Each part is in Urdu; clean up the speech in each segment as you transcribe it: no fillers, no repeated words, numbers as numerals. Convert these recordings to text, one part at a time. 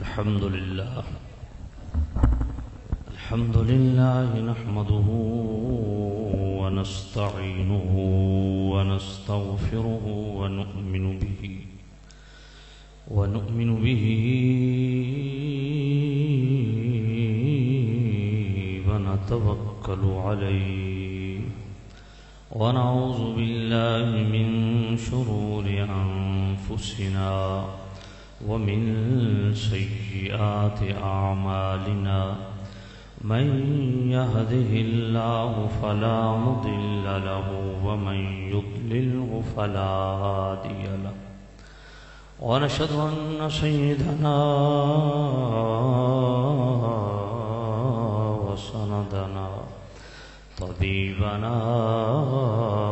الحمد لله نحمده ونستعينه ونستغفره ونؤمن به ونتوكل عليه ونعوذ بالله من شرور أنفسنا ومن سيئات أعمالنا من يهده الله فلا مضل له ومن يضلله فلا هادي له ونشهد أن سيدنا وسندنا طبيبنا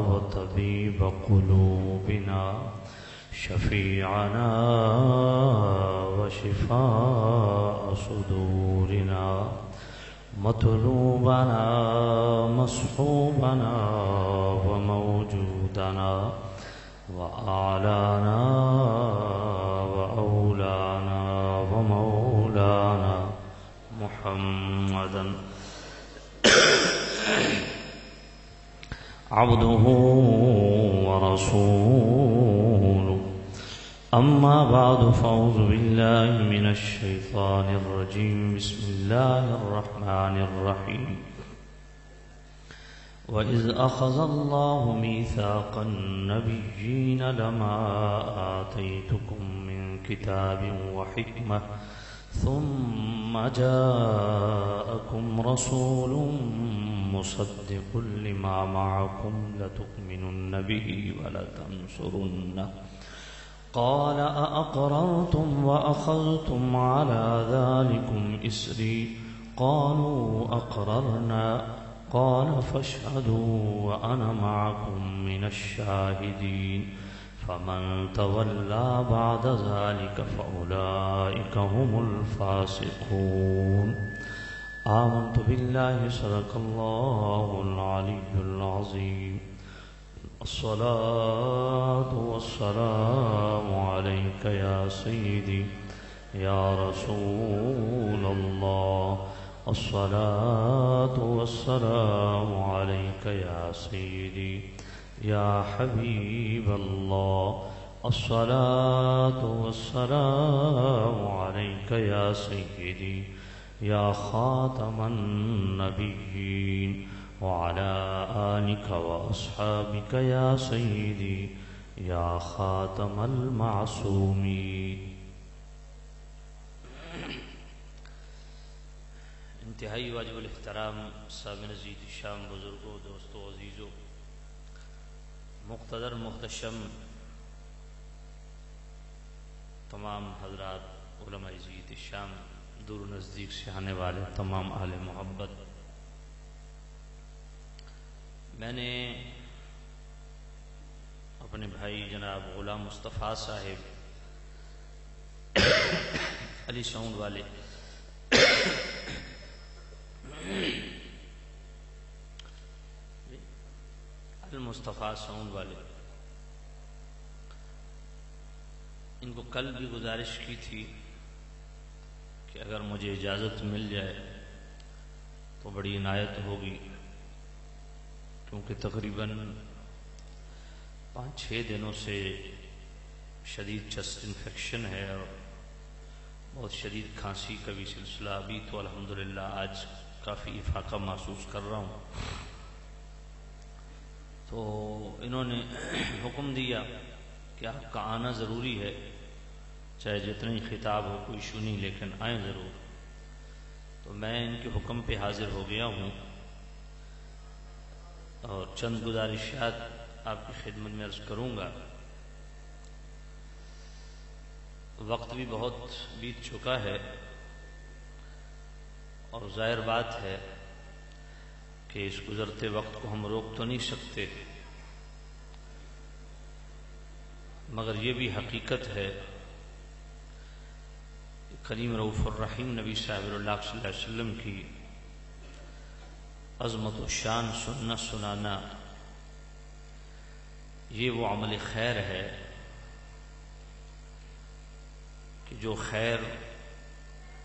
وطبيب قلوبنا شفيعنا وشفاء صدورنا مطلوبنا مصحوبنا وموجودنا وأعلانا وأولانا ومولانا محمدا عبده ورسوله أما بعد فأعوذ بالله من الشيطان الرجيم بسم الله الرحمن الرحيم وإذ أخذ الله ميثاق النبيين لما آتيتكم من كتاب وحكمة ثم جاءكم رسول مصدق لما معكم لتؤمنن به ولتنصرنه قال أأقررتم وأخذتم على ذلكم إسري قالوا أقررنا قال فاشهدوا وأنا معكم من الشاهدين فمن تولى بعد ذلك فأولئك هم الفاسقون آمنت بالله صدق الله العلي العظيم الصلاة والسلام عليك يا سيدي يا رسول الله الصلاة والسلام عليك يا سيدي يا حبيب الله الصلاة والسلام عليك يا سيدي يا خاتم النبيين وعلى آلك وأصحابك يا سيدي يا خاتم المعصومين. انتہائی واجب الاحترام سامعین عزیز شام بزرگوں دوستوں عزیزوں مقتدر محتشم تمام حضرات علماء عزیز شام دور و نزدیک سے آنے والے تمام اہل محبت، میں نے اپنے بھائی جناب غلام مصطفیٰ صاحب علی ساؤنڈ والے المصطفیٰ ساؤنڈ والے ان کو کل بھی گزارش کی تھی کہ اگر مجھے اجازت مل جائے تو بڑی عنایت ہوگی، کیونکہ تقریباً 5-6 دنوں سے شدید چسٹ انفیکشن ہے اور بہت شدید کھانسی کا بھی سلسلہ، ابھی تو الحمدللہ آج کافی افاقہ محسوس کر رہا ہوں. تو انہوں نے حکم دیا کہ آپ کا آنا ضروری ہے، چاہے جتنا ہی خطاب ہو کوئی ایشو نہیں، لیکن آئیں ضرور. تو میں ان کے حکم پہ حاضر ہو گیا ہوں اور چند گزارشات آپ کی خدمت میں عرض کروں گا. وقت بھی بہت بیت چکا ہے اور ظاہر بات ہے کہ اس گزرتے وقت کو ہم روک تو نہیں سکتے، مگر یہ بھی حقیقت ہے کہ کریم رؤوف الرحیم نبی صاحب اللہ صلی اللہ علیہ وسلم کی عظمت و شان سننا سنانا یہ وہ عمل خیر ہے کہ جو خیر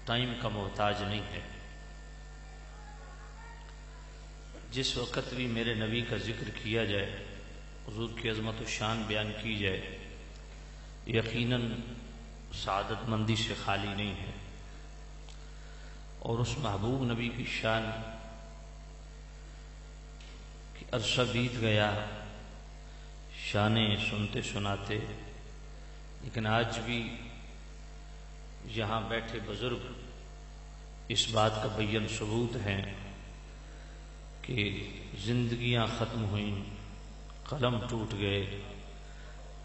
ٹائم کا محتاج نہیں ہے۔ جس وقت بھی میرے نبی کا ذکر کیا جائے، حضور کی عظمت و شان بیان کی جائے، یقیناً سعادت مندی سے خالی نہیں ہے۔ اور اس محبوب نبی کی شان کہ عرصہ بیت گیا شانیں سنتے سناتے، لیکن آج بھی یہاں بیٹھے بزرگ اس بات کا بیان ثبوت ہیں کہ زندگیاں ختم ہوئیں، قلم ٹوٹ گئے،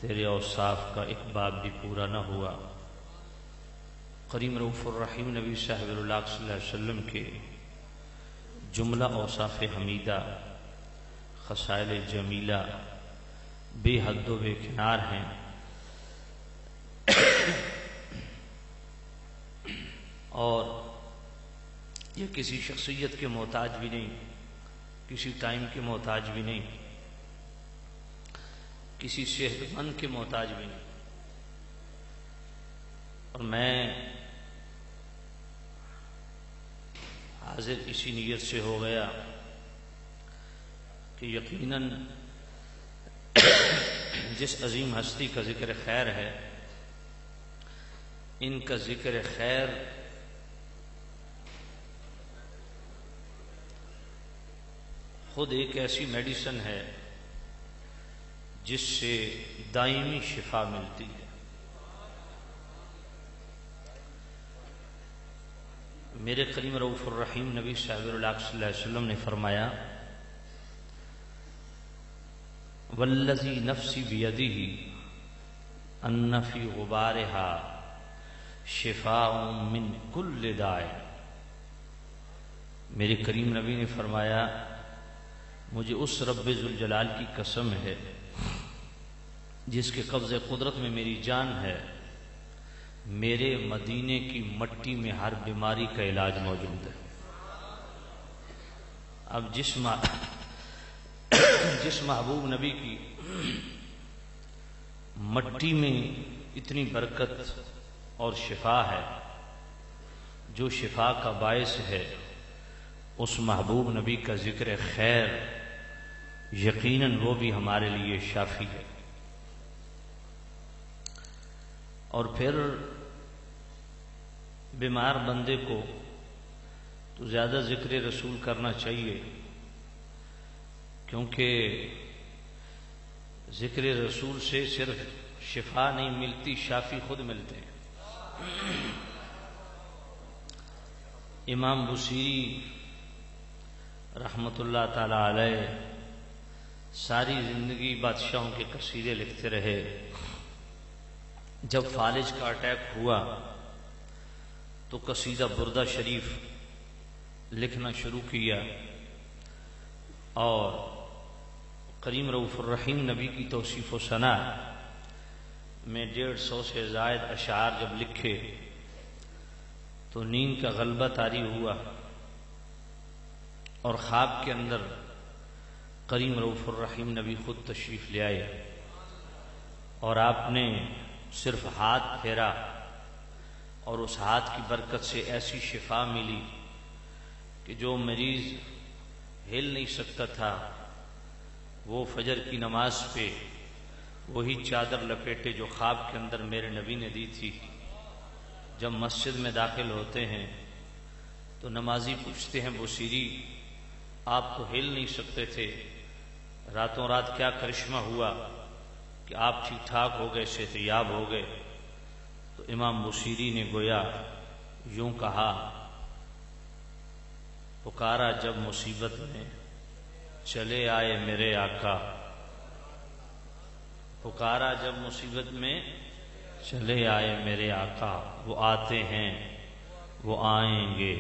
تیرے اوصاف کا ایک باب بھی پورا نہ ہوا۔ کریم رؤوف الرحیم نبی صاحب اللہ صلی اللہ علیہ وسلم کے جملہ اوصاف حمیدہ، خصائل جمیلہ بے حد و بے کنار ہیں۔ اور یہ کسی شخصیت کے محتاج بھی نہیں، کسی ٹائم کے محتاج بھی نہیں، کسی صحت مند کے محتاج بھی نہیں۔ اور میں حاضر اسی نیت سے ہو گیا کہ یقیناً جس عظیم ہستی کا ذکر خیر ہے، ان کا ذکر خیر خود ایک ایسی میڈیسن ہے جس سے دائمی شفا ملتی ہے۔ میرے کریم رؤوف الرحیم نبی صاحب اللہ صلی اللہ علیہ وسلم نے فرمایا، والذی نفسی بیدہ ان فی غبارہا شفاء من کل داء۔ میرے کریم نبی نے فرمایا، مجھے اس رب ذوالجلال کی قسم ہے جس کے قبض قدرت میں میری جان ہے، میرے مدینے کی مٹی میں ہر بیماری کا علاج موجود ہے۔ اب جس محبوب نبی کی مٹی میں اتنی برکت اور شفا ہے، جو شفا کا باعث ہے، اس محبوب نبی کا ذکر خیر یقیناً وہ بھی ہمارے لیے شافی ہے۔ اور پھر بیمار بندے کو تو زیادہ ذکر رسول کرنا چاہیے، کیونکہ ذکر رسول سے صرف شفا نہیں ملتی، شافی خود ملتے ہیں۔ امام بصیری رحمت اللہ تعالی علیہ ساری زندگی بادشاہوں کے قصیدے لکھتے رہے۔ جب فالج کا اٹیک ہوا تو قصیدہ بردہ شریف لکھنا شروع کیا، اور کریم رؤوف الرحیم نبی کی توصیف و ثنا میں 150 سے زائد اشعار جب لکھے تو نیند کا غلبہ طاری ہوا، اور خواب کے اندر کریم رؤوف الرحیم نبی خود تشریف لے آئے، اور آپ نے صرف ہاتھ پھیرا اور اس ہاتھ کی برکت سے ایسی شفا ملی کہ جو مریض ہل نہیں سکتا تھا، وہ فجر کی نماز پہ وہی چادر لپیٹے جو خواب کے اندر میرے نبی نے دی تھی۔ جب مسجد میں داخل ہوتے ہیں تو نمازی پوچھتے ہیں، بصیری آپ تو ہل نہیں سکتے تھے، راتوں رات کیا کرشمہ ہوا کہ آپ ٹھیک ٹھاک ہو گئے، صحتیاب ہو گئے؟ تو امام بصیری نے گویا یوں کہا، پکارا جب مصیبت میں چلے آئے میرے آقا، پکارا جب مصیبت میں چلے آئے میرے آقا، وہ آتے ہیں وہ آئیں گے،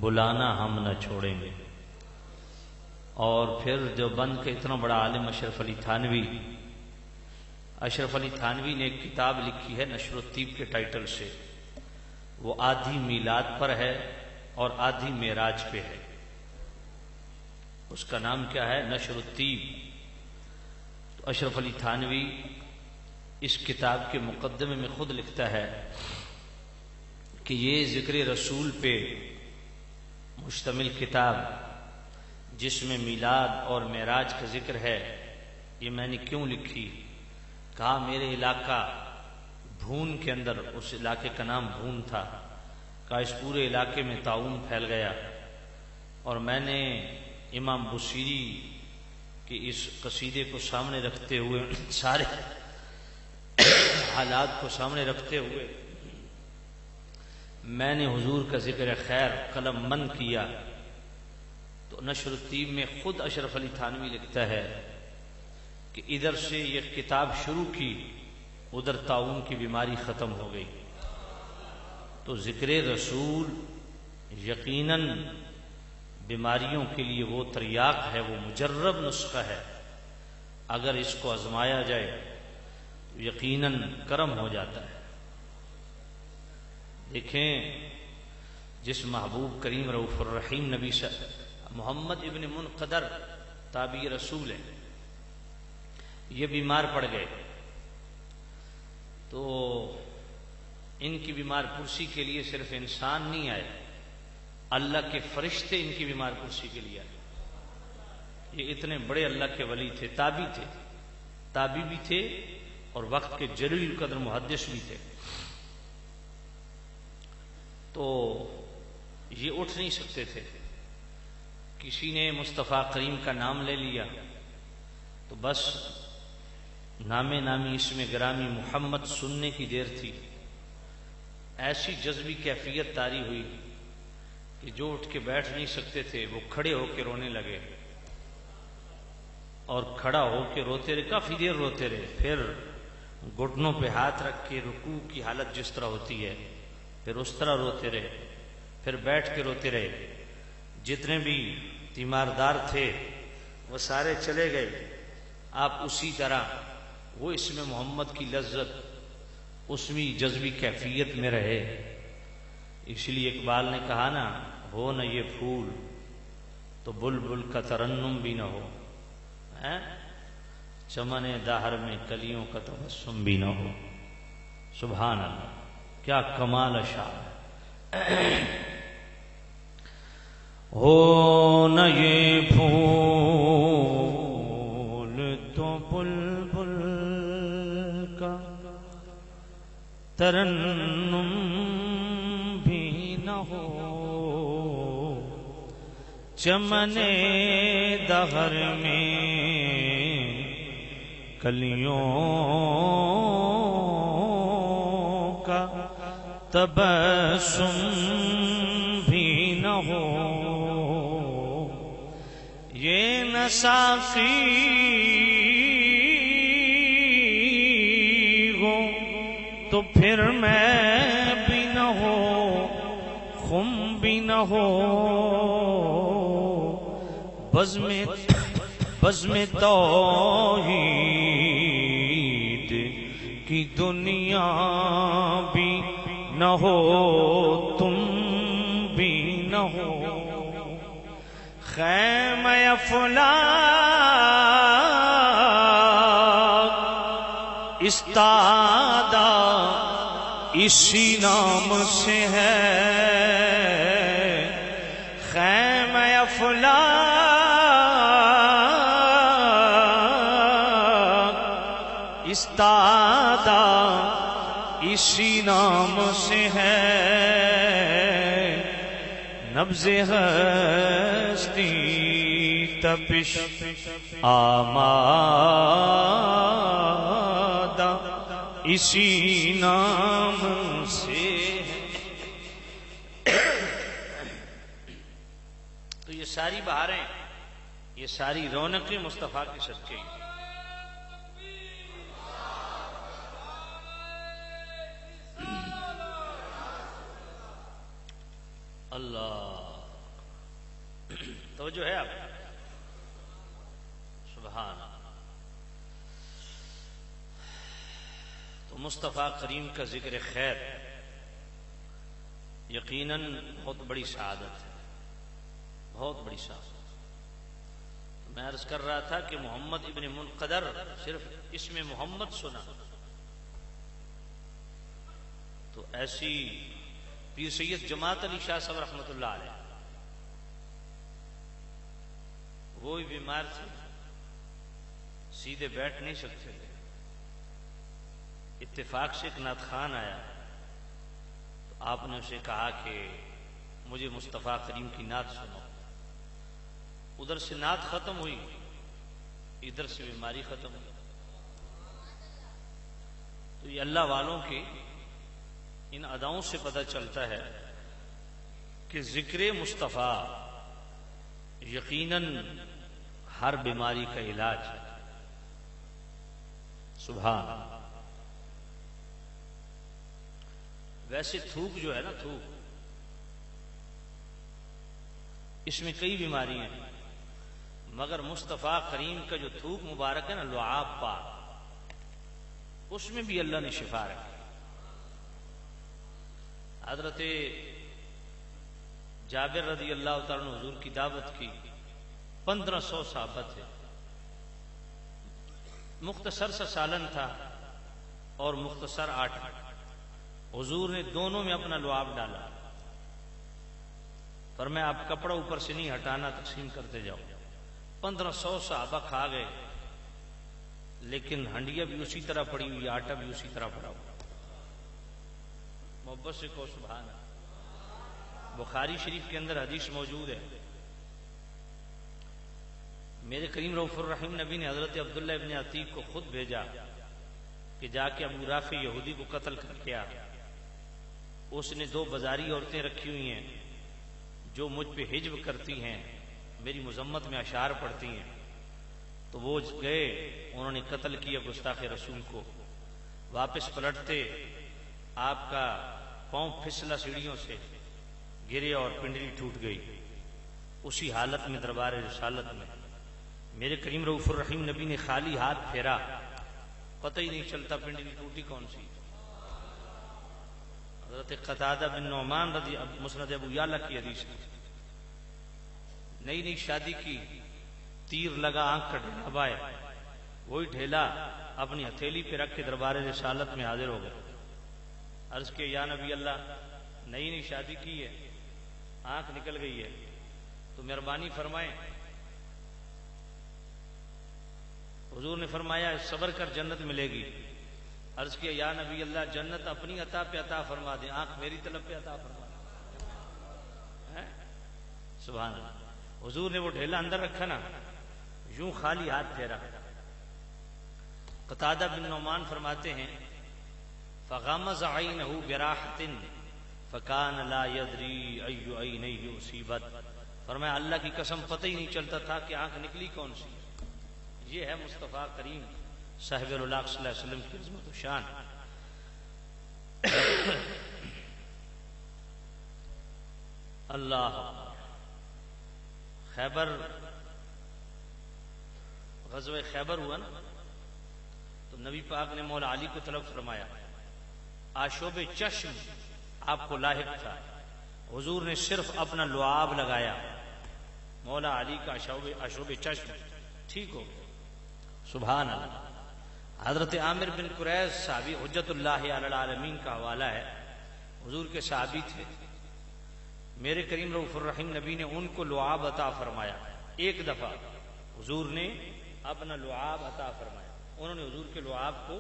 بلانا ہم نہ چھوڑیں گے۔ اور پھر دیوبند کا اتنا بڑا عالم اشرف علی تھانوی، اشرف علی تھانوی نے ایک کتاب لکھی ہے نشر الطیب کے ٹائٹل سے، وہ آدھی میلاد پر ہے اور آدھی معراج پہ ہے۔ اس کا نام کیا ہے؟ نشر الطیب۔ تو اشرف علی تھانوی اس کتاب کے مقدمے میں خود لکھتا ہے کہ یہ ذکر رسول پہ مشتمل کتاب جس میں میلاد اور معراج کا ذکر ہے، یہ میں نے کیوں لکھی؟ کہا میرے علاقہ بھون کے اندر، اس علاقے کا نام بھون تھا، کہا اس پورے علاقے میں طاعون پھیل گیا، اور میں نے امام بصیری کے اس قصیدے کو سامنے رکھتے ہوئے، سارے حالات کو سامنے رکھتے ہوئے میں نے حضور کا ذکر خیر قلم بند کیا۔ تو نشر الطیب میں خود اشرف علی تھانوی لکھتا ہے کہ ادھر سے یہ کتاب شروع کی، ادھر طاعون کی بیماری ختم ہو گئی۔ تو ذکر رسول یقیناً بیماریوں کے لیے وہ تریاق ہے، وہ مجرب نسخہ ہے، اگر اس کو آزمایا جائے تو یقیناً کرم ہو جاتا ہے۔ دیکھیں جس محبوب کریم رؤوف الرحیم نبی محمد ابن منقدر تابعی رسول ہے، یہ بیمار پڑ گئے، تو ان کی بیمار پرسی کے لیے صرف انسان نہیں آئے، اللہ کے فرشتے ان کی بیمار پرسی کے لیے آئے۔ یہ اتنے بڑے اللہ کے ولی تھے، تابعی بھی تھے اور وقت کے جلیل قدر محدث بھی تھے۔ تو یہ اٹھ نہیں سکتے تھے، کسی نے مصطفیٰ کریم کا نام لے لیا تو بس نامی اس میں گرامی محمد سننے کی دیر تھی، ایسی جذبی کیفیت طاری ہوئی کہ جو اٹھ کے بیٹھ نہیں سکتے تھے وہ کھڑے ہو کے رونے لگے، اور کھڑا ہو کے روتے رہے، کافی دیر روتے رہے، پھر گھٹنوں پہ ہاتھ رکھ کے رکوع کی حالت جس طرح ہوتی ہے پھر اس طرح روتے رہے، پھر بیٹھ کے روتے رہے۔ جتنے بھی تیماردار تھے وہ سارے چلے گئے، آپ اسی طرح وہ اسم محمد کی لذت اس بھی جذبی کیفیت میں رہے۔ اس لیے اقبال نے کہا نا، ہو نہ یہ پھول تو بلبل کا ترنم بھی نہ ہو، چمن دہر میں کلیوں کا تبسم بھی نہ ہو۔ سبحان اللہ، کیا کمال شان ہے۔ ہو نہ یہ پھول تو بلبل کا ترنم بھی نہ ہو، چمن دہر میں کلیوں کا تبسم بھی نہ ہو، یہ نہ ساقی ہو تو پھر میں بھی نہ ہو، خم بھی نہ ہو، بزم توحید کی دنیا بھی نہ ہو، تم بھی نہ ہو، خیمہ افلاک استادہ اسی نام سے ہے، خیمہ افلاک استادہ اسی نام سے ہے، نبض ہستی تپش آمادہ اسی نام سے ہے۔ تو یہ ساری بہاریں، یہ ساری رونقیں مصطفیٰ کے صدقے ہیں۔ اللہ، توجہ ہے آپ؟ سبحان اللہ۔ تو مصطفیٰ کریم کا ذکر خیر یقیناً بہت بڑی سعادت ہے، بہت بڑی سعادت۔ میں عرض کر رہا تھا کہ محمد ابن منقدر صرف اسم محمد سنا تو ایسی پیر سید جماعت علی شاہ صاحب رحمۃ اللہ علیہ، وہ بھی بیمار تھے، سیدھے بیٹھ نہیں سکتے تھے۔ اتفاق سے ایک نعت خوان آیا تو آپ نے اسے کہا کہ مجھے مصطفیٰ کریم کی نعت سنو۔ ادھر سے نعت ختم ہوئی، ادھر سے بیماری ختم ہوئی۔ تو یہ اللہ والوں کی ان اداؤں سے پتہ چلتا ہے کہ ذکر مصطفیٰ یقیناً ہر بیماری کا علاج ہے۔ سبحان اللہ۔ ویسے تھوک جو ہے نا، تھوک، اس میں کئی بیماریاں ہیں، مگر مصطفیٰ کریم کا جو تھوک مبارک ہے نا، لعاب پاک، اس میں بھی اللہ نے شفا رکھی۔ حضرت جابر رضی اللہ تعالیٰ عنہ حضور کی دعوت کی، 1500 صحابہ تھے، مختصر سا سالن تھا اور مختصر آٹا، حضور نے دونوں میں اپنا لعاب ڈالا، فرمایا آپ کپڑا اوپر سے نہیں ہٹانا، تقسیم کرتے جاؤ۔ 1500 صحابہ کھا گئے، لیکن ہنڈیا بھی اسی طرح پڑی ہوئی، آٹا بھی اسی طرح پڑا ہوا۔ محبت سے کہو سبحان اللہ۔ بخاری شریف کے اندر حدیث موجود ہے، میرے کریم رؤوف الرحیم نبی نے حضرت عبداللہ ابن عتیق کو خود بھیجا کہ جا کے ابو رافع یہودی کو قتل کر کے آ۔ اس نے 2 بازاری عورتیں رکھی ہوئی ہیں جو مجھ پہ ہجو کرتی ہیں، میری مذمت میں اشعار پڑھتی ہیں، تو وہ گئے، انہوں نے قتل کیا گستاخ رسول کو۔ واپس پلٹتے آپ کا پاؤں پھسلا سیڑھیوں سے، گرے اور پنڈلی ٹوٹ گئی۔ اسی حالت میں دربار رسالت میں میرے کریم رؤوف الرحیم نبی نے خالی ہاتھ پھیرا، پتہ ہی نہیں چلتا پنڈلی ٹوٹی کون سی۔ حضرت قتادہ بن نعمان رضی مسند ابو یعلا کی حدیث ہے، نئی نئی شادی کی، تیر لگا آنکھ کا ڈھیلا بائے، وہی ڈھیلا اپنی ہتھیلی پہ رکھ کے دربار رسالت میں حاضر ہو گئے۔ عرض کہ یا نبی اللہ، نئی نئی شادی کی ہے، آنکھ نکل گئی ہے، تو مہربانی فرمائیں۔ حضور نے فرمایا صبر کر، جنت ملے گی۔ عرض کیا یا نبی اللہ، جنت اپنی عطا پہ عطا فرما دیں، آنکھ میری طلب پہ عطا فرما دیں۔ سبحان اللہ۔ حضور نے وہ ڈھیلا اندر رکھا نا، یوں خالی ہاتھ پھیرا۔ قتادہ بن نعمان فرماتے ہیں فغمز عینہ براحۃ فکان لا یدری ای عینیہ اصیبت، فرمایا اللہ کی قسم پتہ ہی نہیں چلتا تھا کہ آنکھ نکلی کون سی۔ یہ ہے مصطفیٰ کریم صاحب الولاق صلی اللہ علیہ وسلم کی عظمت و شان۔ اللہ خیبر، غزوہ خیبر ہوا نا، تو نبی پاک نے مولا علی کو طلب فرمایا، آشوب چشم آپ کو لاحق تھا، حضور نے صرف اپنا لعاب لگایا، مولا علی کا آشوب چشم ٹھیک ہو گیا۔ سبحان اللہ۔ حضرت عامر بن قریظ صحابی حجت اللہ علی العالمین کا حوالہ ہے، حضور کے صحابی تھے، میرے کریم رؤوف الرحیم نبی نے ان کو لعاب عطا فرمایا۔ ایک دفعہ حضور نے اپنا لعاب عطا فرمایا، انہوں نے حضور کے لعاب کو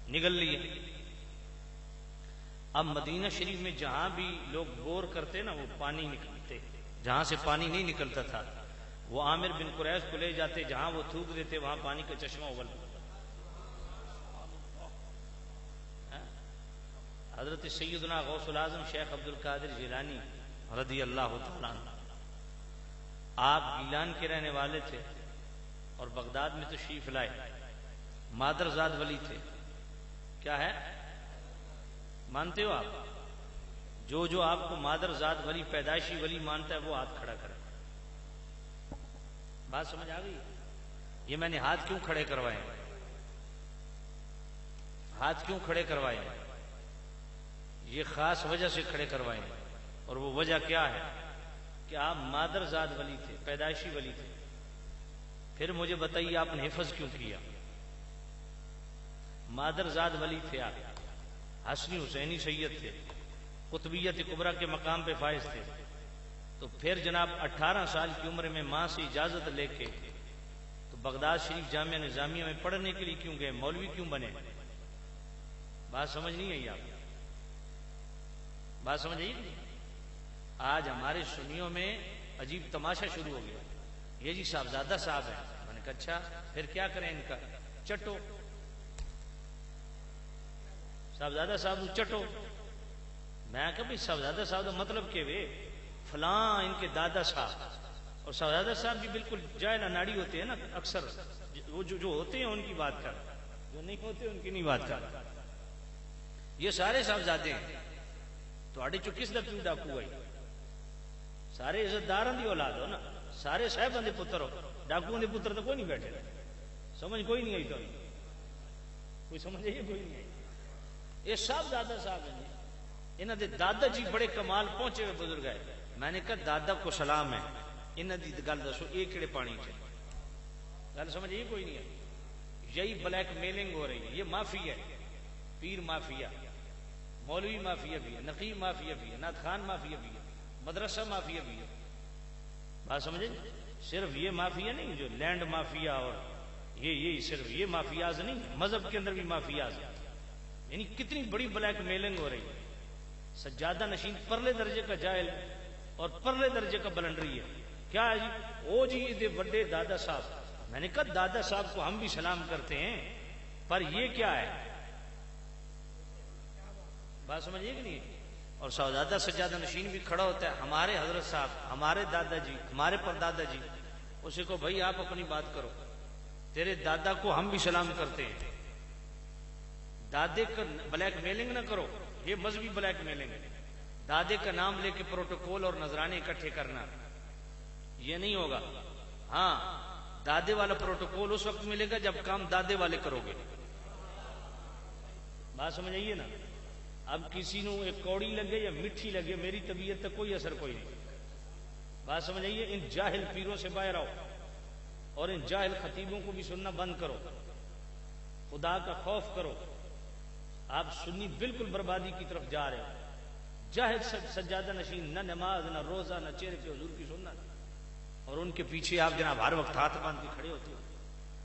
نگل لیا۔ اب مدینہ شریف میں جہاں بھی لوگ بور کرتے نا، وہ پانی نکلتے، جہاں سے پانی نہیں نکلتا تھا وہ عامر بن قریظ کو لے جاتے، جہاں وہ تھوک دیتے وہاں پانی کا چشمہ ابل پڑتا۔ حضرت سیدنا غوث العظم شیخ عبد القادر جیلانی رضی اللہ تعالیٰ عنہ، آپ گیلان کے رہنے والے تھے اور بغداد میں تشریف لائے، مادر زاد ولی تھے۔ کیا ہے مانتے ہو آپ؟ جو آپ کو مادر زاد ولی، پیدائشی ولی مانتا ہے وہ ہاتھ کھڑا کرے۔ بات سمجھ آ گئی؟ یہ میں نے ہاتھ کیوں کھڑے کروائے؟ ہاتھ کیوں کھڑے کروائے؟ یہ خاص وجہ سے کھڑے کروائے، اور وہ وجہ کیا ہے کہ آپ مادر زاد ولی تھے، پیدائشی ولی تھے۔ پھر مجھے بتائیے آپ نے حفظ کیوں کیا؟ مادر زاد ولی تھے آپ، حسنی حسینی سید تھے، قطبیت کبریٰ کے مقام پہ فائز تھے، تو پھر جناب 18 سال کی عمر میں ماں سے اجازت لے کے تو بغداد شریف جامعہ نظامیہ میں پڑھنے کے لیے کیوں گئے؟ مولوی کیوں بنے؟ بات سمجھ نہیں آئی آپ؟ بات سمجھ آئی؟ آج ہمارے سنیوں میں عجیب تماشا شروع ہو گیا، یہ جی صاحبزادہ صاحب ہیں، میں نے کہا اچھا پھر کیا کریں ان کا؟ چٹو صاحبزادہ صاحب چٹو۔ میں کہا بھائی صاحبزادہ صاحب کا مطلب کہ وے فلاں ان کے دادا صاحب، اور صاحبزادہ صاحب بھی بالکل جاہل اناڑی ہوتے ہیں نا، اکثر وہ جو ہوتے ہیں ان کی بات کر، جو نہیں ہوتے ان کی نہیں بات کر۔ یہ سارے صاحبزادے ہیں تو آڑے چو کس دا پیو ڈاکو آئی؟ سارے عزت داران دی اولاد ہو نا، سارے صاحبان دے پتر ہو، ڈاکوؤں دے پتر تو کوئی نہیں بیٹھے۔ سمجھ کوئی نہیں آئی؟ تو کوئی سمجھ آئی؟ کوئی نہیں آئی؟ یہ صاحبزادہ صاحب ہیں، انہاں دے دادا جی بڑے کمال پہنچے ہوئے بزرگ ہے۔ میں نے کہا دادا کو سلام ہے، انہاں دی گل دسو یہ کیڑے پانی چ گل سمجھ یہ کوئی نہیں ہے۔ یہی بلیک میلنگ ہو رہی ہے، یہ مافیا ہے، پیر مافیا، مولوی مافیا بھی ہے، نقیب مافیا بھی ہے، نعت خان مافیا بھی ہے، مدرسہ مافیا بھی ہے۔ بات سمجھے؟ صرف یہ مافیا نہیں جو لینڈ مافیا اور یہ صرف یہ مافیاز نہیں، مذہب کے اندر بھی مافیاز ہیں، یعنی کتنی بڑی بلیک میلنگ ہو رہی ہے۔ سجادہ نشین پرلے درجے کا جاہل اور پرلے درجے کا بلنڈری ہے۔ کیا ہے جی؟ او جی دے بڑے دادا صاحب۔ میں نے کہا دادا صاحب کو ہم بھی سلام کرتے ہیں، پر یہ کیا ہے؟ بات سمجھیے کہ نہیں؟ اور صاحبزادہ سجادہ نشین بھی کھڑا ہوتا ہے، ہمارے حضرت صاحب، ہمارے دادا جی، ہمارے پردادا جی، اسے کو بھائی آپ اپنی بات کرو، تیرے دادا کو ہم بھی سلام کرتے ہیں، دادے کا بلیک میلنگ نہ کرو، یہ مذہبی بلیک میلنگ ہے۔ دادے کا نام لے کے پروٹوکول اور نذرانے اکٹھے کرنا یہ نہیں ہوگا۔ ہاں دادے والا پروٹوکول اس وقت ملے گا جب کام دادے والے کرو گے۔ بات سمجھ آئیے نا؟ اب کسی نو ایک کوڑی لگے یا میٹھی لگے، میری طبیعت تک کوئی اثر کوئی نہیں۔ بات سمجھ آئیے؟ ان جاہل پیروں سے باہر آؤ اور ان جاہل خطیبوں کو بھی سننا بند کرو، خدا کا خوف کرو۔ آپ سنی بالکل بربادی کی طرف جا رہے ہیں۔ جاہل سجادہ نشین، نہ نماز نہ روزہ نہ چہرے پہ حضور کی سنت، اور ان کے پیچھے آپ جناب ہر وقت ہاتھ باندھ کے کھڑے ہوتے ہو۔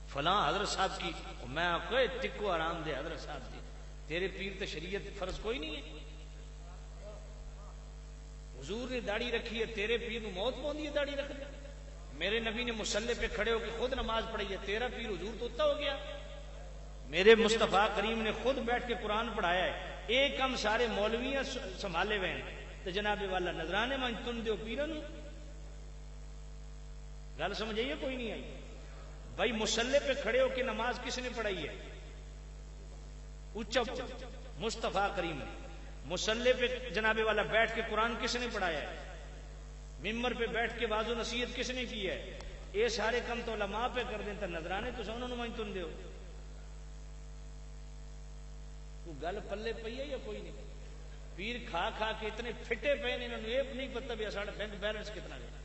فلاں حضرت صاحب کی، میں آپ کو ٹکو آرام دے حضرت صاحب دی، تیرے پیر تے شریعت فرض کوئی نہیں ہے۔ حضور نے داڑھی رکھی ہے، تیرے پیر نے موت پوندی ہے داڑھی رکھ دے۔ میرے نبی نے مصلی پہ کھڑے ہو کے خود نماز پڑھی ہے، تیرا پیر حضور تو اتنا ہو گیا۔ میرے مصطفیٰ کریم نے خود بیٹھ کے قرآن پڑھایا ہے، ایک ہم سارے مولویاں سنبھالے ہوئے ہیں تو جناب والا نظرانے میں تم دیو پیرن۔ گل سمجھ آئیے کوئی نہیں آئی؟ بھائی مصلی پہ کھڑے ہو کے نماز کس نے پڑھائی ہے؟ اچھا مصطفیٰ کریم نے۔ مصلی پہ جناب والا بیٹھ کے قرآن کس نے پڑھایا ہے؟ ممبر پہ بیٹھ کے واضح نصیحت کس نے کی ہے؟ یہ سارے کم تو علماء پہ کر دیں تو نظرانے تو سونوں میں تم دیو۔ وہ گل پلے پئی ہے یا کوئی نہیں؟ پیر کھا کھا کے اتنے پھٹے پے نے، انہوں نے یہ نہیں پتا بھی ساڑھا بینک بیلنس کتنا ہے۔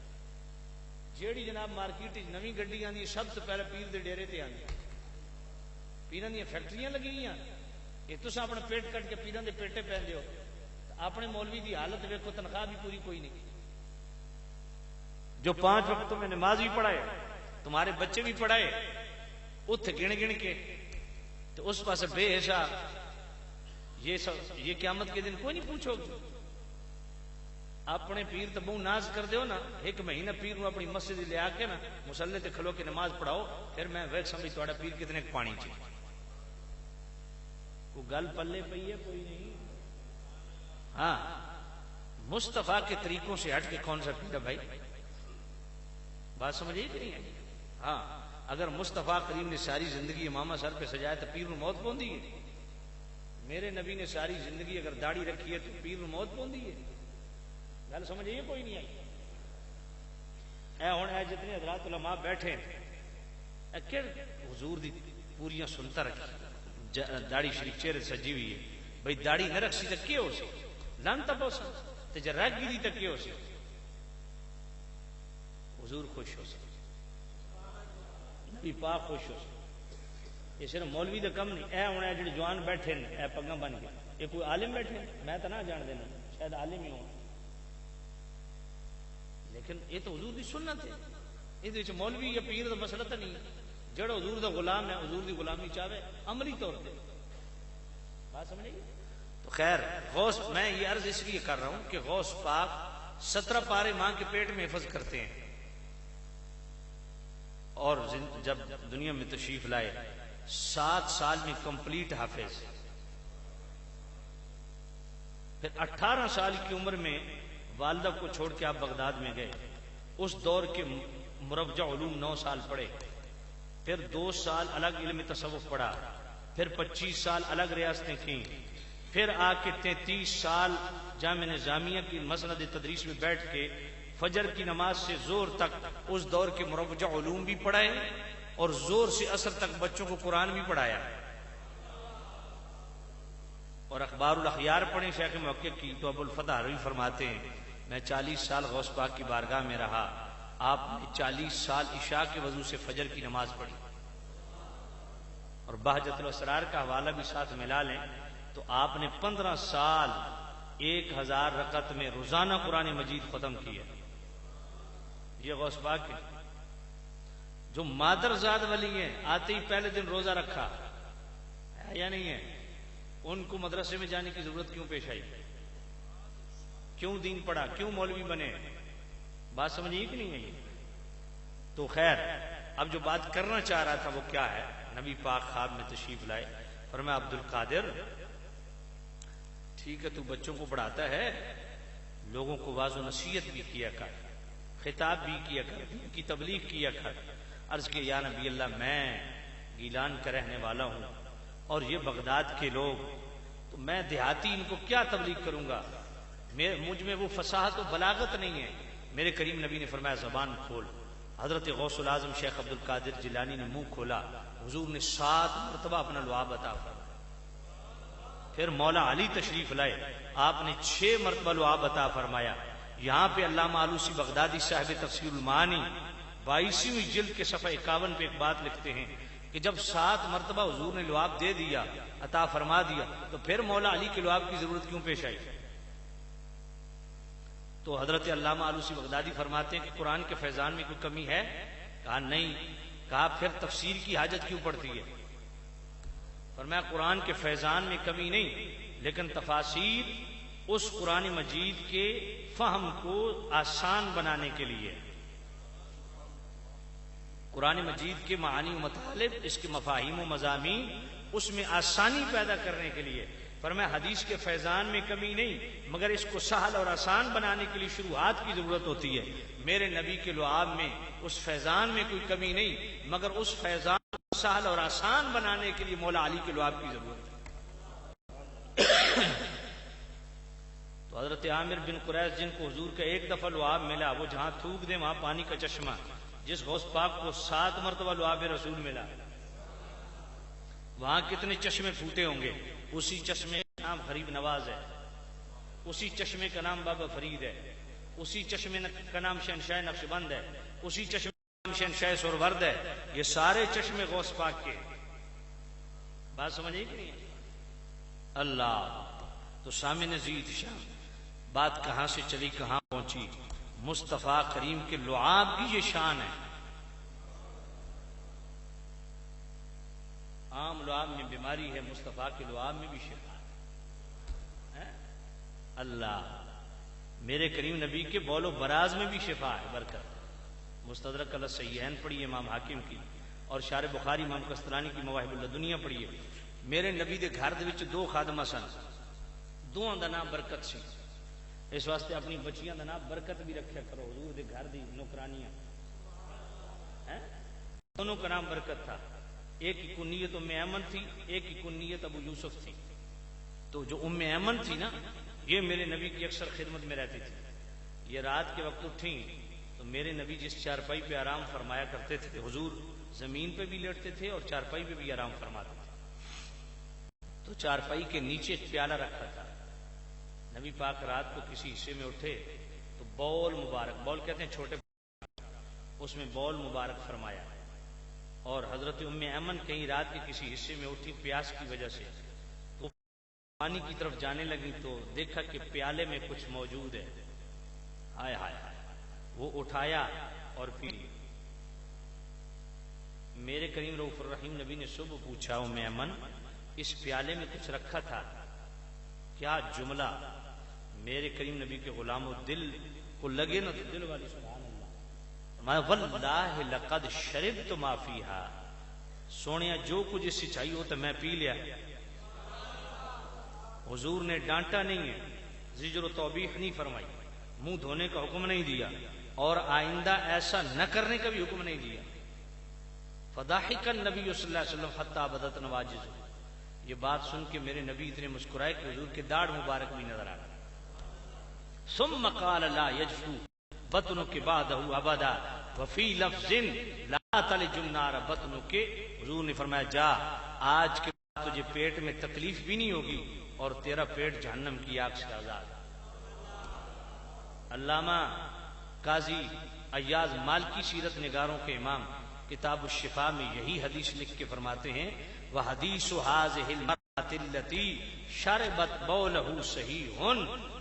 جیڑی جناب مارکیٹ نویں گڈی آندی سب سے پہلے پیر دے ڈیرے تے آندی، پیراں دی فیکٹریاں لگی ہوئی ہیں، یہ تساں اپنا پیٹ کٹ کے پیراں دے پیٹے پہندے ہو، اپنے مولوی دی حالت ویکھو، تنخواہ بھی پوری کوئی نہیں، جو 5 وقتوں میں نماز بھی پڑھائے، تمہارے بچے بھی پڑھائے، اتھ گن گن کے تو اس پاس بے حساب۔ یہ قیامت کے دن کوئی نہیں پوچھو گی۔ اپنے پیر تو بہت ناز کر دیو نا، ایک مہینہ پیر نو اپنی مسجد لے آ کے نا مصلی تے کھلو کے نماز پڑھاؤ، پھر میں ویکھ سمجھ تہاڈا پیر کتنے پانی چ۔ کوئی گل پلے پئی ہے کوئی نہیں؟ ہاں مصطفیٰ کے طریقوں سے ہٹ کے کون سا پیر ہے بھائی؟ بات سمجھیے کہ نہیں ہے؟ ہاں اگر مصطفیٰ کریم نے ساری زندگی امامہ سر پہ سجایا تو پیر نو موت پوندی ہے؟ میرے نبی نے ساری زندگی اگر داڑھی رکھی ہے تو پیر نو موت پوندی ہے؟ گل سمجھ آئی کوئی نہیں آئی؟ اے ہن اے جتنے حضرات علماء بیٹھے ہیں، اے کہ حضور دی پوریاں سنتا رکھی، داڑھی شریف چہرے سجی ہوئی ہے، بھئی داڑھی نہ رکھی تو کیا ہو سی؟ لانتا پوسا تے جے رکھ گئی تو کیا ہو سی؟ حضور خوش ہو سی، نبی پاک خوش ہو سی۔ یہ صرف مولوی دا کم نہیں، اے ہن اے جڑے جوان بیٹھے ہیں، اے پگاں بن کے، یہ کوئی عالم بیٹھے ہیں؟ میں تو نہ جان دینا، شاید عالم ہی ہوں، لیکن یہ تو حضور دی سنت ہے، یہ مولوی یا پیر کا مسئلہ تو نہیں، جڑا حضور دا غلام ہے حضور دی غلامی چاہے عملی طور پہ، بات سمجھ گئی؟ تو خیر غوث، میں یہ عرض اس لیے کر رہا ہوں کہ غوث پاک 17 پارے ماں کے پیٹ میں حفظ کرتے ہیں، اور جب دنیا میں تشریف لائے 7 سال میں کمپلیٹ حافظ، پھر 18 سال کی عمر میں والدہ کو چھوڑ کے آپ بغداد میں گئے، اس دور کے مربجہ علوم 9 سال پڑھے، پھر 2 سال الگ علم تصوف پڑھا، پھر 25 سال الگ ریاستیں کیں، پھر آ کے 33 سال جامعہ نظامیہ کی مسند تدریس میں بیٹھ کے فجر کی نماز سے زور تک اس دور کے مروجہ علوم بھی پڑھائے، اور زور سے عصر تک بچوں کو قرآن بھی پڑھایا، اور اخبار الاخیار پڑھیں شیخ محقق کی تو ابو الفتح حروی فرماتے ہیں میں 40 سال غوث پاک کی بارگاہ میں رہا، آپ نے 40 سال عشاء کے وضو سے فجر کی نماز پڑھی، اور بہجت الاسرار کا حوالہ بھی ساتھ ملا لیں تو آپ نے 15 سال 1000 رکعت میں روزانہ قرآن مجید ختم کیا، یہ غوث پاک ہے۔ جو مادر زاد ولی ہیں آتے ہی پہلے دن روزہ رکھا ہے یا نہیں ہے؟ ان کو مدرسے میں جانے کی ضرورت کیوں پیش آئی؟ کیوں دین پڑھا؟ کیوں مولوی بنے؟ بات سمجھیے کہ نہیں ہے؟ تو خیر اب جو بات کرنا چاہ رہا تھا وہ کیا ہے؟ نبی پاک خواب میں تشریف لائے، فرمایا عبد القادر ٹھیک ہے تو بچوں کو پڑھاتا ہے، لوگوں کو واعظ و نصیحت بھی کیا کر، خطاب بھی کیا کر، دین کی تبلیغ کیا کر۔ عرض کہ یا نبی اللہ میں گیلان کا رہنے والا ہوں اور یہ بغداد کے لوگ، تو میں دیہاتی ان کو کیا تبلیغ کروں گا؟ مجھ میں وہ فصاحت و بلاغت نہیں ہے۔ میرے کریم نبی نے فرمایا زبان کھول۔ حضرت غوث العظم شیخ عبد القادر جیلانی نے منہ کھولا، حضور نے 7 مرتبہ اپنا لعاب عطا فرمایا۔ پھر مولا علی تشریف لائے، آپ نے 6 مرتبہ لعاب عطا فرمایا۔ یہاں پہ علامہ آلوسی بغدادی صاحب تفسیر المعانی 22ویں جلد کے صفحہ 51 پہ ایک بات لکھتے ہیں کہ جب 7 مرتبہ حضور نے لعاب دے دیا، عطا فرما دیا، تو پھر مولا علی کے لعاب کی ضرورت کیوں پیش آئی؟ تو حضرت علامہ آلوسی بغدادی فرماتے ہیں کہ قرآن کے فیضان میں کوئی کمی ہے؟ کہا نہیں۔ کہا پھر تفسیر کی حاجت کیوں پڑتی ہے؟ فرمایا قرآن کے فیضان میں کمی نہیں، لیکن تفاسیر اس قرآن مجید کے فہم کو آسان بنانے کے لیے، قرآن مجید کے معانی و مطالب، اس کے مفاہیم و مضامین، اس میں آسانی پیدا کرنے کے لیے۔ فرمایا حدیث کے فیضان میں کمی نہیں، مگر اس کو سہل اور آسان بنانے کے لیے شروحات کی ضرورت ہوتی ہے۔ میرے نبی کے لعاب میں اس فیضان میں کوئی کمی نہیں، مگر اس فیضان کو سہل اور آسان بنانے کے لیے مولا علی کے لعاب کی ضرورت ہے۔ تو حضرت عامر بن قریظ جن کو حضور کا ایک دفعہ لعاب ملا، وہ جہاں تھوک دے وہاں پانی کا چشمہ، جس غوث پاک کو 7 مرتبہ لعاب رسول ملا، وہاں کتنے چشمے پھوٹے ہوں گے؟ اسی چشمے کا نام غریب نواز ہے، اسی چشمے کا نام بابا فرید ہے، اسی چشمے کا نام شہنشاہ نقشبند ہے، اسی چشمے کا نام شہنشاہ سرورد ہے۔ یہ سارے چشمے غوث پاک کے۔ بات سمجھے کہ نہیں؟ اللہ تو سامع نزید شام، بات کہاں سے چلی کہاں پہنچی؟ مصطفیٰ کریم کے لعاب کی یہ شان ہے۔ عام لعاب میں بیماری ہے، مصطفیٰ کے لعاب میں بھی شفا ہے۔ اللہ میرے کریم نبی کے بول و براز میں بھی شفا ہے، برکت۔ مستدرک علی الصحیحین پڑھیے امام حاکم کی، اور شارح بخاری امام قسطلانی کی مواہب اللدنیہ پڑھیے۔ میرے نبی دے گھر دے وچ 2 خادمہ سن، دوواں دا نام برکت سی، اس واسطے اپنی بچیاں دا نام برکت بھی رکھیا کرو، حضور دے گھر دی نوکرانیاں، دونوں کا نام برکت تھا۔ ایک کی کنیت ام ایمن تھی، ایک کی کنیت ابو یوسف تھی۔ تو جو ام ایمن تھی نا، یہ میرے نبی کی اکثر خدمت میں رہتی تھی۔ یہ رات کے وقت اٹھیں تو میرے نبی جس چارپائی پہ آرام فرمایا کرتے تھے، حضور زمین پہ بھی لیٹتے تھے اور چارپائی پہ بھی آرام فرماتے تھے۔ تو چارپائی کے نیچے ایک پیالہ رکھا تھا۔ نبی پاک رات کو کسی حصے میں اٹھے تو بول مبارک، بول کہتے ہیں چھوٹے، اس میں بول مبارک فرمایا، اور حضرت ام ایمن کہیں رات کے کسی حصے میں اٹھی پیاس کی وجہ سے، پانی کی طرف جانے لگی تو دیکھا کہ پیالے میں کچھ موجود ہے. ہائے ہائے ہائے، وہ اٹھایا اور پی لیا. میرے کریم رؤوف الرحیم نبی نے صبح پوچھا، او میمن اس پیالے میں کچھ رکھا تھا؟ کیا جملہ! میرے کریم نبی کے غلام و دل کو لگے نا تو دل والی سبحان اللہ، واللہ لقد شربت ما فیہا، سونیا جو کچھ اس سے چاہیے ہو تو میں پی لیا. حضور نے ڈانٹا نہیں ہے، زجر و توبیخ نہیں فرمائی، منہ دھونے کا حکم نہیں دیا، اور آئندہ ایسا نہ کرنے کا بھی حکم نہیں دیا. فضحک النبی صلی اللہ علیہ وسلم حتی بدت نواجذہ. یہ بات سن کے میرے نبی اتنے مسکرائے کہ حضور کے داڑھ مبارک بھی نظر آ گئے. ثم قال لا یجفو بطنک بعدہ ابدا وفی لفظ لا تلج النار بطنک. حضور نے فرمایا جا، آج کے بعد تجھے پیٹ میں تکلیف بھی نہیں ہوگی اور تیرا پیٹ جہنم کی آگ سے آزاد. علامہ قاضی ایاز مالکی سیرت نگاروں کے امام کتاب الشفا میں یہی حدیث لکھ کے فرماتے ہیں، وحدیث هذه المرأة التي شربت بوله صحیح.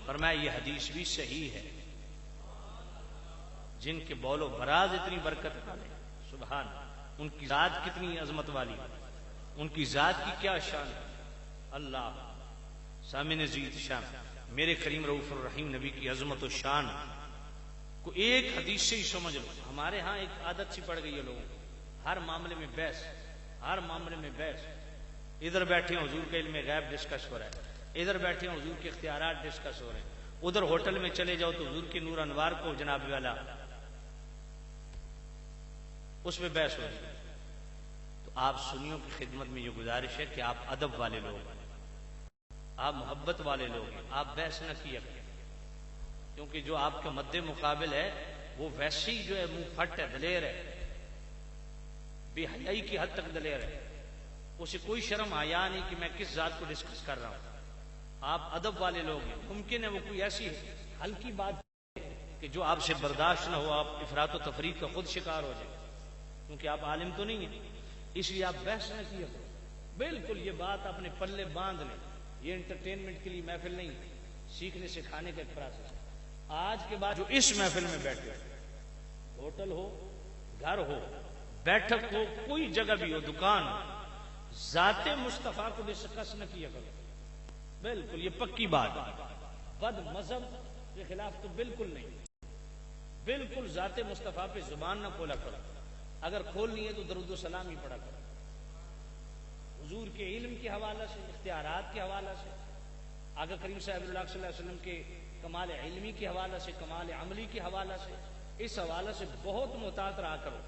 فرمایا یہ حدیث بھی صحیح ہے. جن کے بول و براز اتنی برکت والے، سبحان، ان کی ذات کتنی عظمت والی، ان کی ذات کی کیا شان ہے. اللہ سامنے زید شان میرے کریم رؤوف الرحیم نبی کی عظمت و شان کو ایک حدیث سے ہی سمجھ لو. ہمارے ہاں ایک عادت سی پڑ گئی ہے لوگوں کو، ہر معاملے میں بحث، ہر معاملے میں بحث. ادھر بیٹھے ہیں حضور کے علم غیب ڈسکس ہو رہا ہے، ادھر بیٹھے ہیں حضور کے اختیارات ڈسکس ہو رہے ہیں، ادھر ہوٹل میں چلے جاؤ تو حضور کے نور انوار کو جناب والا اس میں بحث ہو رہی ہے. تو آپ سنیوں کی خدمت میں یہ گزارش ہے کہ آپ ادب والے لوگ ہیں، آپ محبت والے لوگ ہیں، آپ بحث نہ کیا کریں، کیونکہ جو آپ کا مد مقابل ہے وہ ویسے ہی جو ہے منہ پھٹ ہے، دلیر ہے، بے حیائی کی حد تک دلیر ہے. اسے کوئی شرم حیا نہیں کہ میں کس ذات کو ڈسکس کر رہا ہوں. آپ ادب والے لوگ ہیں. ممکن ہے وہ کوئی ایسی ہلکی بات کہ جو آپ سے برداشت نہ ہو، آپ افراط و تفریط کا خود شکار ہو جائے، کیونکہ آپ عالم تو نہیں ہیں، اس لیے آپ بحث نہ کیے کرو. بالکل یہ بات اپنے پلے باندھ لیں. یہ انٹرٹینمنٹ کے لیے محفل نہیں، سیکھنے سکھانے کا ایک پروسیس. آج کے بعد جو اس محفل میں بیٹھے، ہوٹل ہو، گھر ہو، بیٹھک ہو، کوئی جگہ بھی ہو، دکان ہو، ذات مصطفیٰ کو ڈسکس نہ کیا کرو. بالکل یہ پکی بات. بد مذہب کے خلاف تو بالکل نہیں. بالکل ذات مصطفیٰ پہ زبان نہ کھولا کرو. اگر کھولنی ہے تو درود و سلام ہی پڑھا کرو. حضور کے علم کے حوالہ سے، اختیارات کے حوالہ سے، آقا کریم صاحب اللہ صلی اللہ علیہ وسلم کے کمال علمی کے حوالہ سے، کمال عملی کے حوالہ سے، اس حوالہ سے بہت محتاط رہا کرو.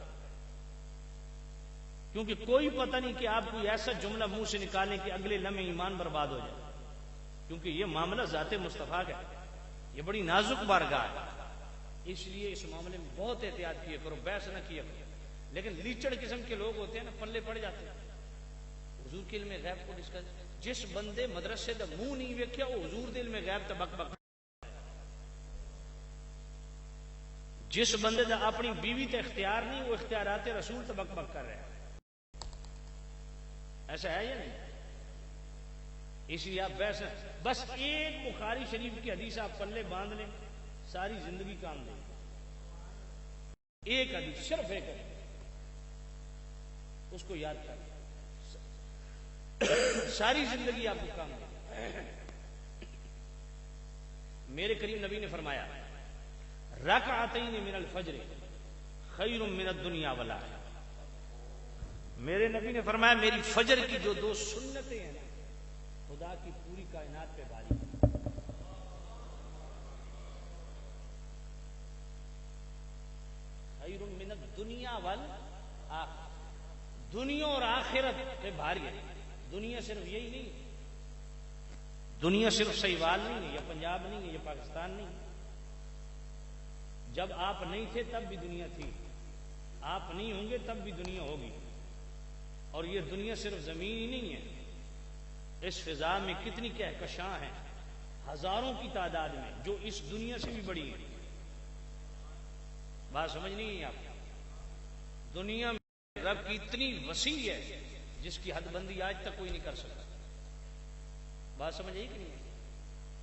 کیونکہ کوئی پتہ نہیں کہ آپ کوئی ایسا جملہ منہ سے نکالیں کہ اگلے لمحے ایمان برباد ہو جائے. کیونکہ یہ معاملہ ذات مصطفیٰ کا ہے، یہ بڑی نازک بارگاہ ہے. اس لیے اس معاملے میں بہت احتیاط کیا کرو، بحث نہ کیا کرو. لیکن لیچڑ قسم کے لوگ ہوتے ہیں نا، پلے پڑ جاتے ہیں حضور کے علم غیب کو ڈسکس. جس بندے مدرسے دا منہ نہیں ویکھیا وہ حضور دے علم غیب تے بک بک. جس بندے دا اپنی بیوی تے اختیار نہیں وہ اختیارات رسول تے بک بک کر رہا ہے. ایسا ہے یا نہیں؟ اس لیے آپ بحث بس ایک بخاری شریف کی حدیث آپ پلے باندھ لیں، ساری زندگی کام دیں. ایک حدیث، صرف ایک حدیث، اس کو یاد کر ساری زندگی آپ کو کام دے. میرے کریم نبی نے فرمایا رکعتین من الفجر خیر من الدنیا والآخرہ. میرے نبی نے فرمایا میری فجر کی جو 2 سنتیں ہیں نا، خدا کی پوری کائنات پہ باری. خیر من الدنیا والآخرہ، دنیا اور آخرت پہ بھاری ہے. دنیا صرف یہی نہیں، دنیا صرف سہیوال نہیں ہے، یا پنجاب نہیں ہے، یا پاکستان نہیں ہے. جب آپ نہیں تھے تب بھی دنیا تھی، آپ نہیں ہوں گے تب بھی دنیا ہوگی. اور یہ دنیا صرف زمین ہی نہیں ہے، اس فضا میں کتنی کہکشاں ہیں، ہزاروں کی تعداد میں، جو اس دنیا سے بھی بڑی ہیں. بات سمجھ نہیں ہے آپ؟ دنیا میں رب کی اتنی وسیع ہے جس کی حد بندی آج تک کوئی نہیں کر سکتا. بات سمجھ آئی کہ نہیں؟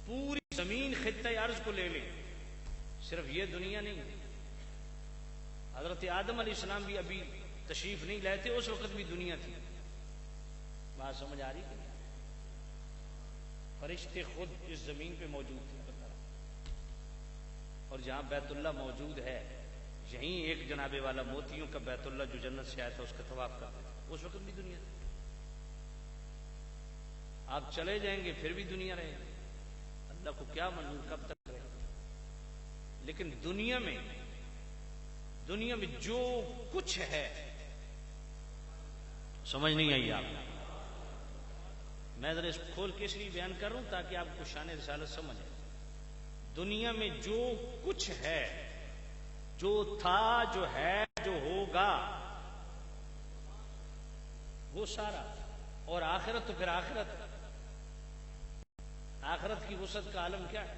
پوری زمین خطہ ارض کو لے لیں، صرف یہ دنیا نہیں. حضرت آدم علیہ السلام بھی ابھی تشریف نہیں لائے تھے، اس وقت بھی دنیا تھی. بات سمجھ آ رہی کہ نہیں؟ فرشتے خود اس زمین پہ موجود تھے، اور جہاں بیت اللہ موجود ہے یہیں ایک جناب والا موتیوں کا بیت اللہ جو جنت سے آیا تھا اس کا طواف کرتے تھے، اس وقت بھی دنیا تھی. آپ چلے جائیں گے پھر بھی دنیا رہے گی. اللہ کو کیا منظور، کب تک رہے گا؟ لیکن دنیا میں جو کچھ ہے، سمجھ نہیں آئی آپ؟ میں ذرا اس کھول کے اس لیے بیان کر رہا ہوں تاکہ آپ کو شان رسالت سمجھ آئے. دنیا میں جو کچھ ہے، جو تھا، جو ہے، جو ہوگا، وہ سارا. اور آخرت تو پھر آخرت کی وسعت کا عالم کیا ہے؟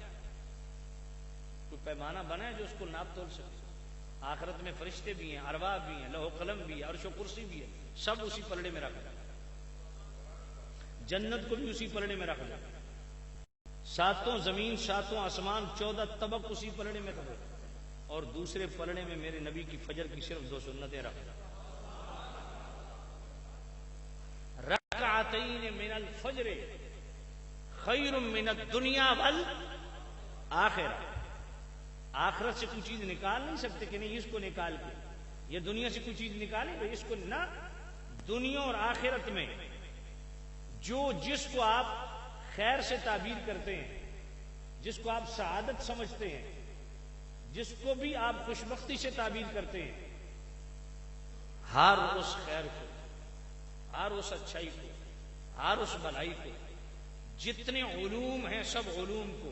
کوئی پیمانہ بنا ہے جو اس کو ناپ تول سکے؟ آخرت میں فرشتے بھی ہیں، ارواح بھی ہیں، لوح و قلم بھی ہے، عرش و کرسی بھی ہے، سب اسی پلڑے میں رکھ دیں. جنت کو بھی اسی پلڑے میں رکھ دیں. ساتوں زمین، ساتوں آسمان، 14 طبق اسی پلڑے میں رکھ دیں. اور دوسرے پلڑے میں میرے نبی کی فجر کی صرف 2 سنتیں رکھ دیں. رکعتین من الفجر خیر من الدنیا والآخرہ. آخرت سے کوئی چیز نکال نہیں سکتے کہ نہیں اس کو نکال کے یہ دنیا سے کوئی چیز نکالے بھائی اس کو نہ. دنیا اور آخرت میں جس کو آپ خیر سے تعبیر کرتے ہیں، جس کو آپ سعادت سمجھتے ہیں، جس کو بھی آپ خوشبختی سے تعبیر کرتے ہیں، ہر اس خیر کو، ہر اس اچھائی کو، ہر اس بھلائی کو، جتنے علوم ہیں سب علوم کو،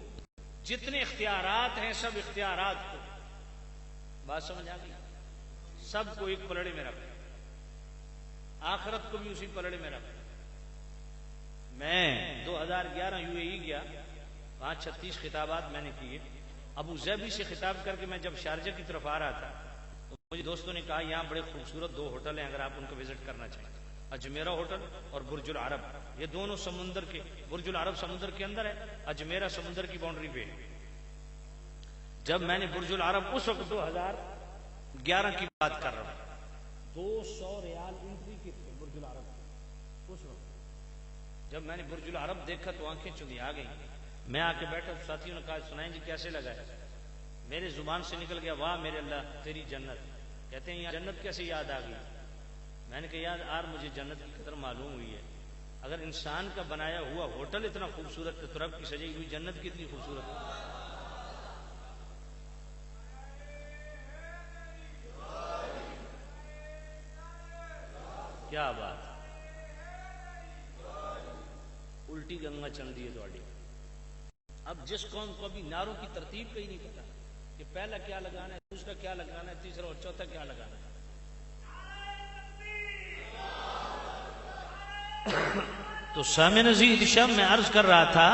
جتنے اختیارات ہیں سب اختیارات کو، بات سمجھ آ گئی؟ سب کو ایک پلڑے میں رکھا. آخرت کو بھی اسی پلڑے میں رکھا. میں 2011 UAE گیا، وہاں 36 خطابات میں نے کیے. ابو ظبی سے خطاب کر کے میں جب شارجہ کی طرف آ رہا تھا تو مجھے دوستوں نے کہا یہاں بڑے خوبصورت 2 ہوٹل ہیں، اگر آپ ان کو وزٹ کرنا چاہیں. اجمیرہ ہوٹل اور برج العرب، یہ دونوں سمندر کے، برج العرب سمندر کے اندر ہے، اجمیرہ سمندر کی باؤنڈری پہ. جب میں نے برج العرب، اس وقت 2011 کی بات کر رہا ہوں، 200 ریال انٹری کے تھے برج العرب. اس وقت جب میں نے برج العرب دیکھا تو آنکھیں چندی آ گئی. میں آ کے بیٹھا، ساتھیوں نے کہا سنائیں جی کیسے لگا ہے؟ میرے زبان سے نکل گیا واہ میرے اللہ تیری جنت. کہتے ہیں یہاں جنت کیسے یاد آ گئی؟ میں نے کہا یار مجھے جنت کی قدر معلوم ہوئی ہے. اگر انسان کا بنایا ہوا ہوٹل اتنا خوبصورت ہے تو رب کی سجائی ہوئی جنت کتنی خوبصورت ہے. کیا بات، الٹی گنگا چل دی ہے تھوڑی. اب جس قوم کو ابھی نعروں کی ترتیب کا ہی نہیں پتا کہ پہلا کیا لگانا ہے، دوسرا کیا لگانا ہے، تیسرا اور چوتھا کیا لگانا ہے. تو سامع عزیز شب میں عرض کر رہا تھا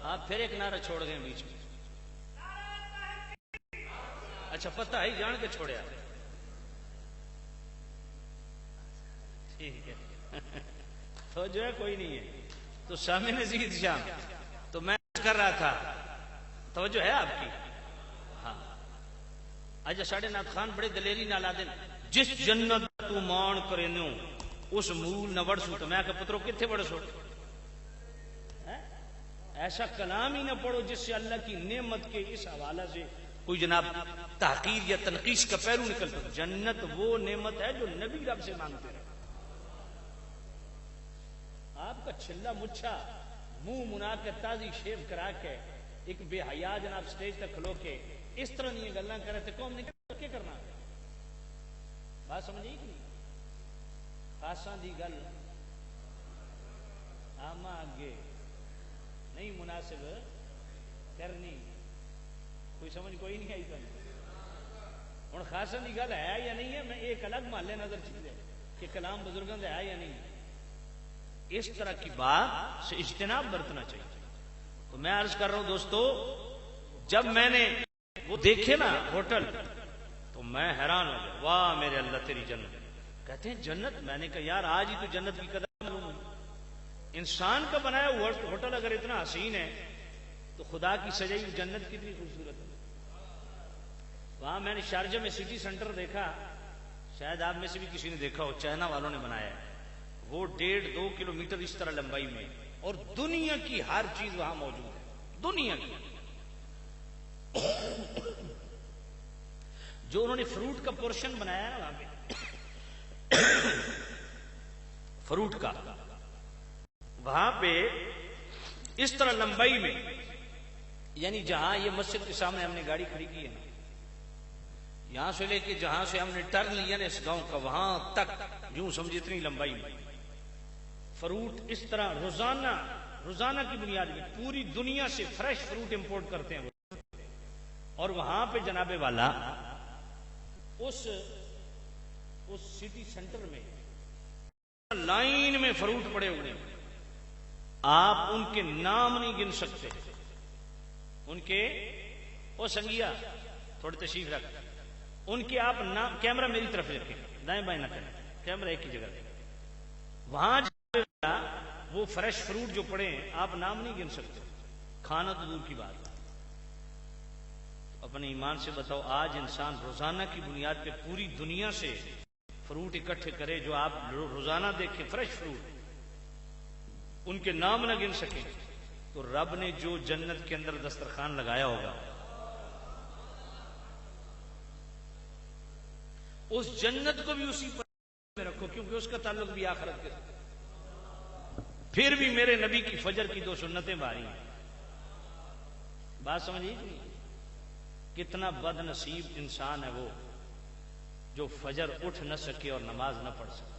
آپ پھر ایک نعرہ چھوڑ گئے بیچ میں. اچھا پتہ ہے جان کے چھوڑیا، ٹھیک ہے تو جو ہے کوئی نہیں ہے. تو سامع عزیز شام تو میں کر رہا تھا، توجہ ہے آپ کی؟ ہاں. اجا ساڑھے نات خان بڑے دلیری نہ لا دین، جس جنت تو مان کرے نو اس مول نہ وڑ سو. تو میں کہ پترو کتنے وڑ سو؟ ایسا کلام ہی نہ پڑھو جس سے اللہ کی نعمت کے اس حوالہ سے کوئی جناب تحقیر یا تنقیص کا پہلو نکل پڑے. جنت وہ نعمت ہے جو نبی رب سے مانگتے رہے. آپ کا چھلا مچھا منہ منا کے تازی شیو کرا کے ایک بے حیا جناب سٹیج تک کھلو کے اس طرح نہیں گلاں کرے تے قوم نے کیا کرنا؟ بات سمجھیے کہ نہیں؟ خاصاں دی گل آما اگے نہیں مناسب کرنی، کوئی سمجھ کوئی نہیں آئی تمہیں. ہوں خاصاں دی گل ہے یا نہیں ہے، میں ایک الگ محلے نظر چیز ہے کہ کلام بزرگوں سے ہے یا نہیں. اس طرح کی بات سے اجتناب برتنا چاہیے. تو میں عرض کر رہا ہوں دوستو، جب میں نے وہ دیکھے نا ہوٹل تو میں حیران ہو گیا، واہ میرے اللہ تیری جنت. کہتے ہیں جنت؟ میں نے کہا یار آج ہی تو جنت کی قدر معلوم ہوئی. انسان کا بنایا ہوا ہوٹل اگر اتنا حسین ہے تو خدا کی سجائی ہوئی جنت کتنی خوبصورت ہے. وہاں میں نے شارجہ میں سٹی سینٹر دیکھا، شاید آپ میں سے بھی کسی نے دیکھا ہو، چائنا والوں نے بنایا ہے. وہ 1.5-2 کلومیٹر اس طرح لمبائی میں، اور دنیا کی ہر چیز وہاں موجود ہے. دنیا کی جو انہوں نے فروٹ کا پورشن بنایا ہے نا وہاں پہ فروٹ کا، وہاں پہ اس طرح لمبائی میں، یعنی جہاں یہ مسجد کے سامنے ہم نے گاڑی کھڑی کی ہے نا، یہاں سے لے کے جہاں سے ہم نے ٹرن لیا نا اس گاؤں کا، وہاں تک یوں سمجھے اتنی لمبائی میں فروٹ اس طرح روزانہ کی بنیاد پہ پوری دنیا سے فریش فروٹ امپورٹ کرتے ہیں. اور وہاں پہ جناب والا اس سٹی سینٹر میں لائن میں فروٹ پڑے ہوئے ہیں، آپ ان کے نام نہیں گن سکتے. ان کے وہ سنگیا تھوڑی تشریف رکھ، ان کے آپ نام، کیمرہ میری طرف رکھیں، دائیں بائیں نہ کریں، کیمرہ ایک ہی جگہ. وہاں وہ فریش فروٹ جو پڑے ہیں آپ نام نہیں گن سکتے، کھانا تو دور کی بات ہے. اپنے ایمان سے بتاؤ، آج انسان روزانہ کی بنیاد پہ پوری دنیا سے فروٹ اکٹھے کرے، جو آپ روزانہ دیکھیں فریش فروٹ، ان کے نام نہ گن سکیں، تو رب نے جو جنت کے اندر دسترخوان لگایا ہوگا، اس جنت کو بھی اسی پر میں رکھو، کیونکہ اس کا تعلق بھی آخرت کے ساتھ. پھر بھی میرے نبی کی فجر کی 2 سنتیں بھاری ہیں. بات سمجھیے نہیں؟ کتنا بد نصیب انسان ہے وہ جو فجر اٹھ نہ سکے اور نماز نہ پڑھ سکے.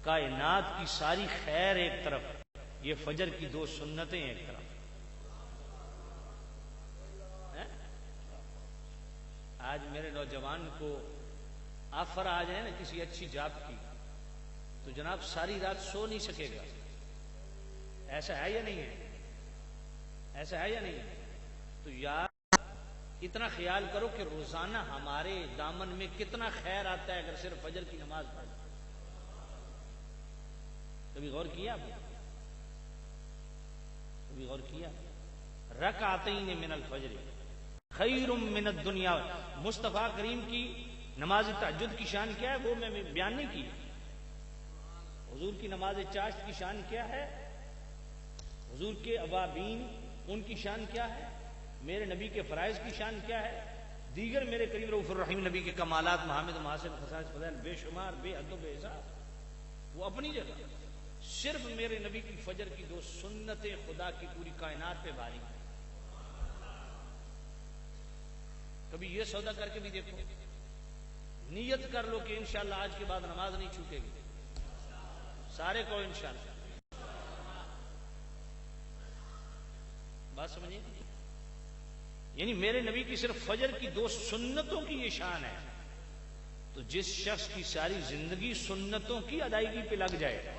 کائنات کی ساری خیر ایک طرف، یہ فجر کی 2 سنتیں ایک طرف. آج میرے نوجوان کو آفر آ جائے نا کسی اچھی جاب کی تو جناب ساری رات سو نہیں سکے گا. ایسا ہے یا نہیں ہے؟ ایسا ہے یا نہیں ہے؟ تو یار اتنا خیال کرو کہ روزانہ ہمارے دامن میں کتنا خیر آتا ہے اگر صرف فجر کی نماز پڑھ. کبھی غور کیا آپ نے؟ کبھی غور کیا؟ رکعتین من الفجر خیر من الدنیا. مصطفیٰ کریم کی نماز تہجد کی شان کیا ہے وہ میں بیان نہیں کی. حضور کی نماز چاشت کی شان کیا ہے، حضور کے اوابین ان کی شان کیا ہے، میرے نبی کے فرائض کی شان کیا ہے، دیگر میرے کریم رؤوف الرحیم نبی کے کمالات، محمد محاسن، خصائص، فضائل بے شمار بے حد و بے حساب، وہ اپنی جگہ. صرف میرے نبی کی فجر کی 2 سنتیں خدا کی پوری کائنات پہ بھاری ہیں. کبھی یہ سودا کر کے بھی دیکھو، نیت کر لو کہ انشاءاللہ آج کے بعد نماز نہیں چھوٹے گی. سارے کو انشاءاللہ. بات سمجھیں؟ یعنی میرے نبی کی صرف فجر کی 2 سنتوں کی یہ شان ہے. تو جس شخص کی ساری زندگی سنتوں کی ادائیگی پہ لگ جائے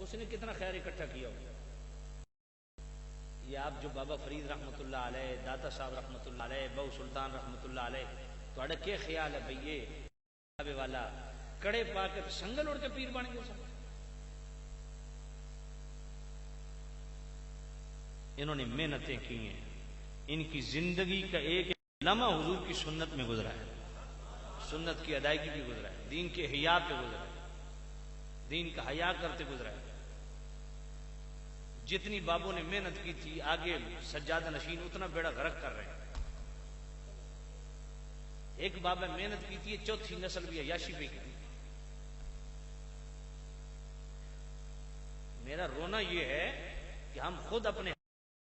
اس نے کتنا خیر اکٹھا کیا ہوگا. یہ آپ جو بابا فرید رحمت اللہ علیہ، داتا صاحب رحمت اللہ علیہ، بہو سلطان رحمت اللہ علیہ، تو اڑا کیا خیال ہے بھئی یہ والا کڑے پا کے سنگل اڑ کے پیر بن گئے. انہوں نے محنتیں کی ہیں، ان کی زندگی کا ایک لمحہ حضور کی سنت میں گزرا ہے، سنت کی ادائیگی بھی گزرا ہے، دین کے حیا پہ گزرا ہے، دین کا حیا کرتے گزرا ہے. جتنی بابوں نے محنت کی تھی آگے سجادہ نشین اتنا بیڑا غرق کر رہے ہیں. ایک بابا محنت کی تھی 4تھی نسل بھی عیاشی پہ کی. میرا رونا یہ ہے کہ ہم خود اپنے